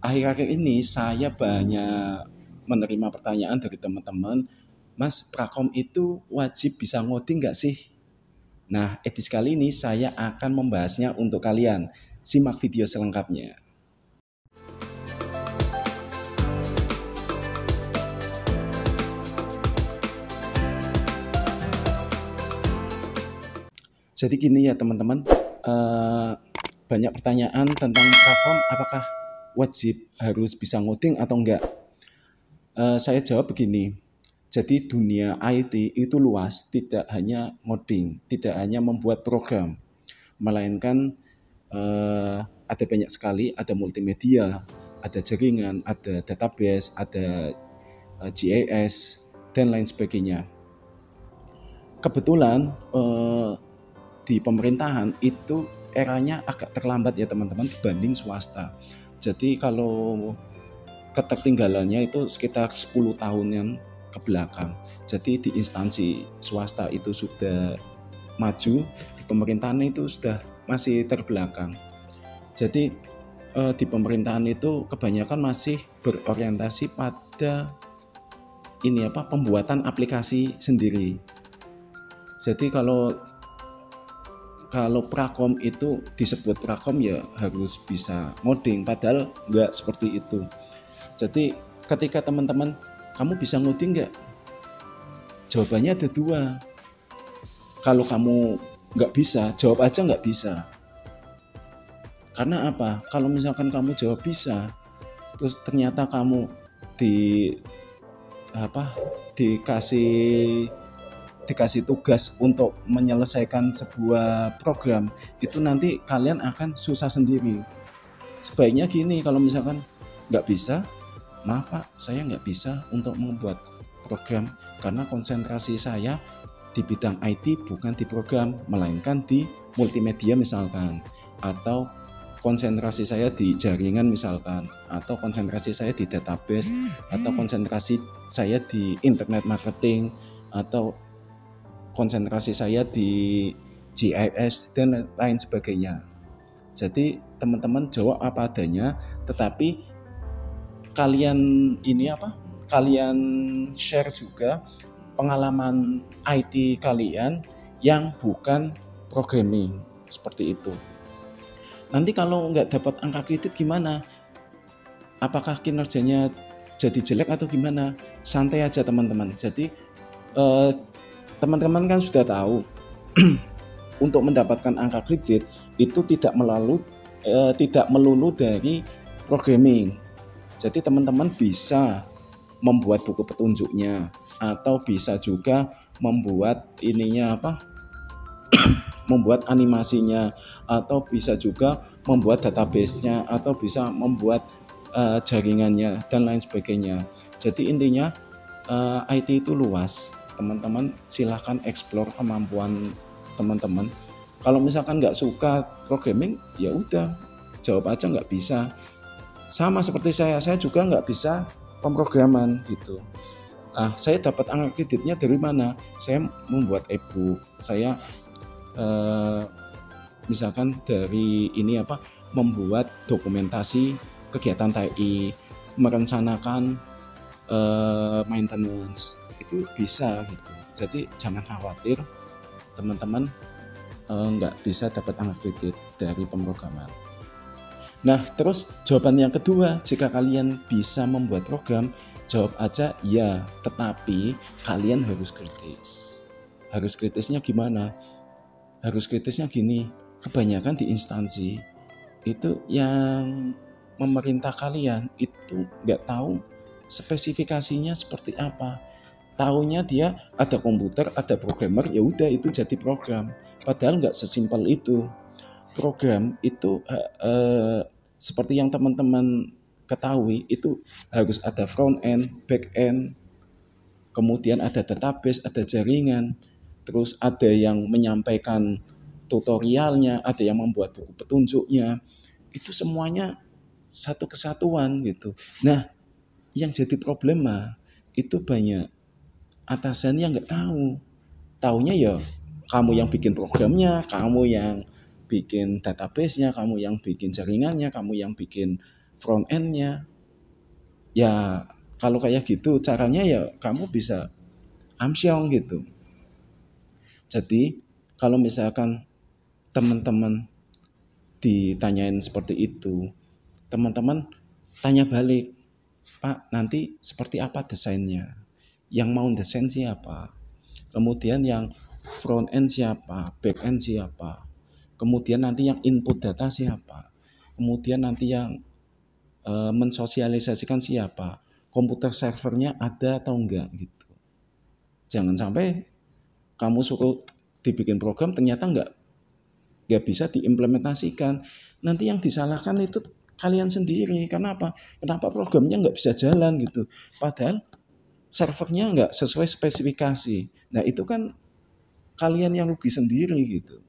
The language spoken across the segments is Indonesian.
Akhir-akhir ini saya banyak menerima pertanyaan dari teman-teman, Mas, Prakom itu wajib bisa ngoding nggak sih? Nah, edisi kali ini saya akan membahasnya untuk kalian. Simak video selengkapnya. Jadi gini ya teman-teman, banyak pertanyaan tentang Prakom, apakah wajib harus bisa ngoding atau enggak? Saya jawab begini, jadi dunia IT itu luas, tidak hanya ngoding, tidak hanya membuat program, melainkan ada banyak sekali, ada multimedia, ada jaringan, ada database, ada GIS, dan lain sebagainya. Kebetulan di pemerintahan itu eranya agak terlambat ya teman-teman dibanding swasta. Jadi kalau ketertinggalannya itu sekitar 10 tahunan ke belakang. Jadi di instansi swasta itu sudah maju, di pemerintahan itu sudah masih terbelakang. Jadi di pemerintahan itu kebanyakan masih berorientasi pada pembuatan aplikasi sendiri. Jadi kalau Prakom itu disebut Prakom ya harus bisa ngoding, padahal nggak seperti itu. Jadi ketika teman-teman, kamu bisa ngoding nggak? Jawabannya ada dua. Kalau kamu nggak bisa, jawab aja nggak bisa. Karena apa? Kalau misalkan kamu jawab bisa, terus ternyata kamu dikasih tugas untuk menyelesaikan sebuah program, itu nanti kalian akan susah sendiri. Sebaiknya gini, kalau misalkan nggak bisa, maaf Pak, saya nggak bisa untuk membuat program karena konsentrasi saya di bidang IT bukan di program, melainkan di multimedia misalkan, atau konsentrasi saya di jaringan misalkan, atau konsentrasi saya di database, atau konsentrasi saya di internet marketing, atau konsentrasi saya di GIS dan lain sebagainya. Jadi teman-teman jawab apa adanya, tetapi kalian share juga pengalaman IT kalian yang bukan programming, seperti itu. Nanti kalau nggak dapat angka kredit gimana? Apakah kinerjanya jadi jelek atau gimana? Santai aja teman-teman. Jadi teman-teman kan sudah tahu untuk mendapatkan angka kredit itu tidak melulu dari programming. Jadi teman-teman bisa membuat buku petunjuknya, atau bisa juga membuat membuat animasinya, atau bisa juga membuat database-nya, atau bisa membuat jaringannya dan lain sebagainya. Jadi intinya IT itu luas. Teman-teman silahkan explore kemampuan teman-teman. Kalau misalkan nggak suka programming, ya udah jawab aja nggak bisa. Sama seperti saya juga nggak bisa pemrograman gitu. Nah, saya dapat angka kreditnya dari mana? Saya membuat e-book, saya misalkan dari membuat dokumentasi kegiatan TI, merencanakan maintenance, itu bisa gitu. Jadi jangan khawatir teman-teman nggak bisa dapat angka kredit dari pemrograman. Nah, terus jawaban yang kedua, jika kalian bisa membuat program, jawab aja ya, tetapi kalian harus kritis. Harus kritisnya gimana? Harus kritisnya gini, kebanyakan di instansi itu yang memerintah kalian itu nggak tahu spesifikasinya seperti apa. Taunya dia ada komputer, ada programmer, ya udah itu jadi program. Padahal nggak sesimpel itu. Program itu seperti yang teman-teman ketahui, itu harus ada front end, back end, kemudian ada database, ada jaringan, terus ada yang menyampaikan tutorialnya, ada yang membuat buku petunjuknya. Itu semuanya satu kesatuan gitu. Nah, yang jadi problema itu banyak atasan yang nggak tahu. Taunya ya kamu yang bikin programnya, kamu yang bikin database-nya, kamu yang bikin jaringannya, kamu yang bikin front end-nya. Ya kalau kayak gitu caranya ya kamu bisa amsyong gitu. Jadi kalau misalkan teman-teman ditanyain seperti itu, teman-teman tanya balik, Pak, nanti seperti apa desainnya? Yang mau desain siapa? Kemudian yang front end siapa? Back end siapa? Kemudian nanti yang input data siapa? Kemudian nanti yang mensosialisasikan siapa? Komputer servernya ada atau enggak gitu. Jangan sampai kamu suruh dibikin program ternyata nggak bisa diimplementasikan. Nanti yang disalahkan itu kalian sendiri. Kenapa? Kenapa programnya nggak bisa jalan gitu? Padahal servernya nggak sesuai spesifikasi. Nah itu kan kalian yang rugi sendiri gitu.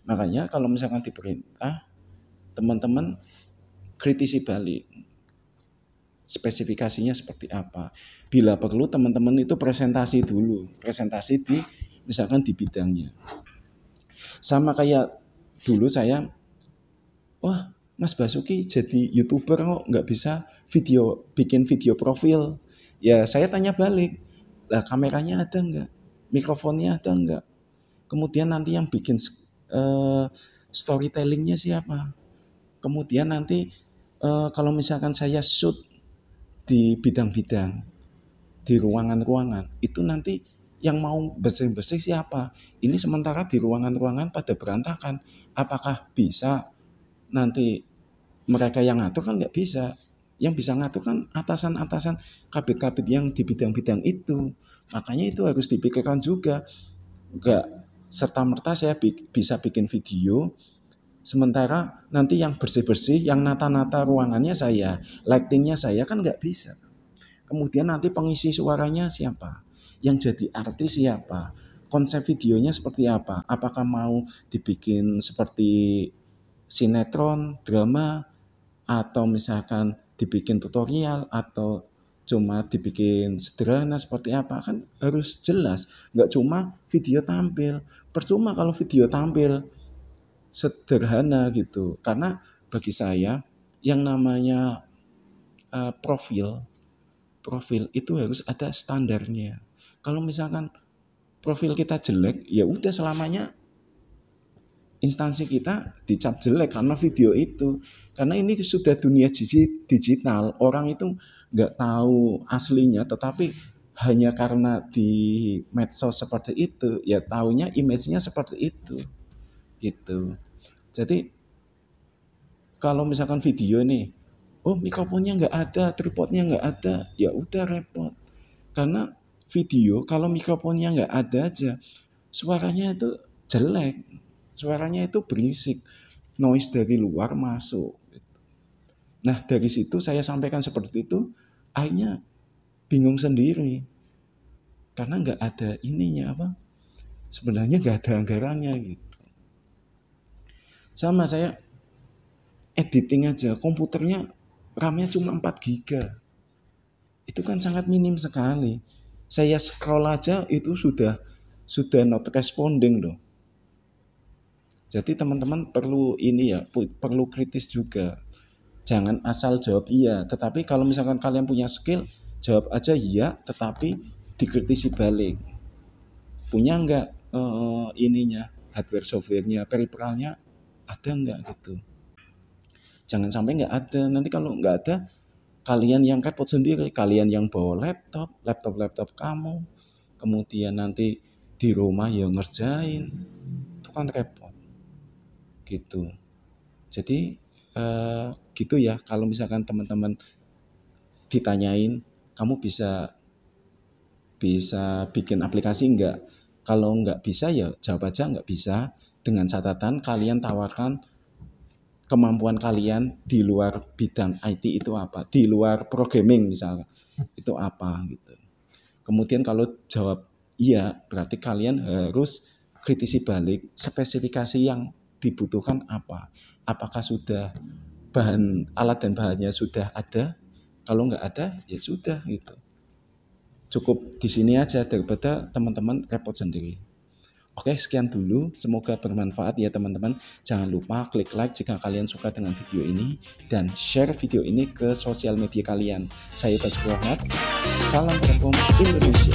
Makanya kalau misalkan diperintah, teman-teman kritisi balik. Spesifikasinya seperti apa. Bila perlu teman-teman itu presentasi dulu. Presentasi di misalkan di bidangnya. Sama kayak dulu saya, wah Mas Basuki jadi YouTuber kok nggak bisa bikin video profil. Ya saya tanya balik, lah kameranya ada nggak? Mikrofonnya ada nggak? Kemudian nanti yang bikin storytellingnya siapa? Kemudian nanti kalau misalkan saya shoot di bidang-bidang, di ruangan-ruangan, itu nanti yang mau bersih-bersih siapa? Ini sementara di ruangan-ruangan pada berantakan. Apakah bisa nanti mereka yang ngatur? Kan nggak bisa. Yang bisa ngatur kan atasan-atasan kabit-kabit yang di bidang-bidang itu. Makanya itu harus dipikirkan juga. Nggak serta-merta saya bisa bikin video, sementara nanti yang bersih-bersih, yang nata-nata ruangannya saya, lightingnya saya, kan nggak bisa. Kemudian nanti pengisi suaranya siapa? Yang jadi artis siapa? Konsep videonya seperti apa? Apakah mau dibikin seperti sinetron, drama, atau misalkan dibikin tutorial, atau cuma dibikin sederhana seperti apa? Kan harus jelas. Nggak cuma video tampil. Percuma kalau video tampil sederhana gitu. Karena bagi saya yang namanya profil itu harus ada standarnya. Kalau misalkan profil kita jelek, ya udah selamanya instansi kita dicap jelek karena video itu. Karena ini sudah dunia digital, orang itu nggak tahu aslinya, tetapi hanya karena di medsos seperti itu, ya taunya image-nya seperti itu, gitu. Jadi kalau misalkan video nih, oh mikrofonnya nggak ada, tripodnya nggak ada, ya udah repot. Karena video kalau mikrofonnya nggak ada aja, suaranya itu jelek, suaranya itu berisik, noise dari luar masuk. Nah dari situ saya sampaikan seperti itu, akhirnya bingung sendiri, karena nggak ada ininya apa, sebenarnya nggak ada anggarannya gitu. Sama saya editing aja, komputernya RAM-nya cuma 4 GB. Itu kan sangat minim sekali. Saya scroll aja itu sudah not responding loh. Jadi teman-teman perlu ini ya, perlu kritis juga. Jangan asal jawab iya, tetapi kalau misalkan kalian punya skill, jawab aja iya, tetapi dikritisi balik. Punya enggak ininya, hardware softwarenya, peripheralnya ada enggak gitu. Jangan sampai enggak ada. Nanti kalau enggak ada, kalian yang repot sendiri, kalian yang bawa laptop kamu, kemudian nanti di rumah ya ngerjain, itu kan repot gitu. Jadi gitu ya, kalau misalkan teman-teman ditanyain kamu bisa bikin aplikasi enggak, kalau enggak bisa ya jawab aja enggak bisa, dengan catatan kalian tawarkan kemampuan kalian di luar bidang IT itu apa, di luar programming misalnya itu apa gitu. Kemudian kalau jawab iya, berarti kalian harus kritisi balik spesifikasi yang dibutuhkan apa. Apakah sudah alat dan bahannya sudah ada? Kalau nggak ada ya sudah gitu. Cukup di sini aja daripada teman-teman repot sendiri. Oke, sekian dulu. Semoga bermanfaat ya teman-teman. Jangan lupa klik like jika kalian suka dengan video ini dan share video ini ke sosial media kalian. Saya Bas Muhammad. Salam Reform Indonesia.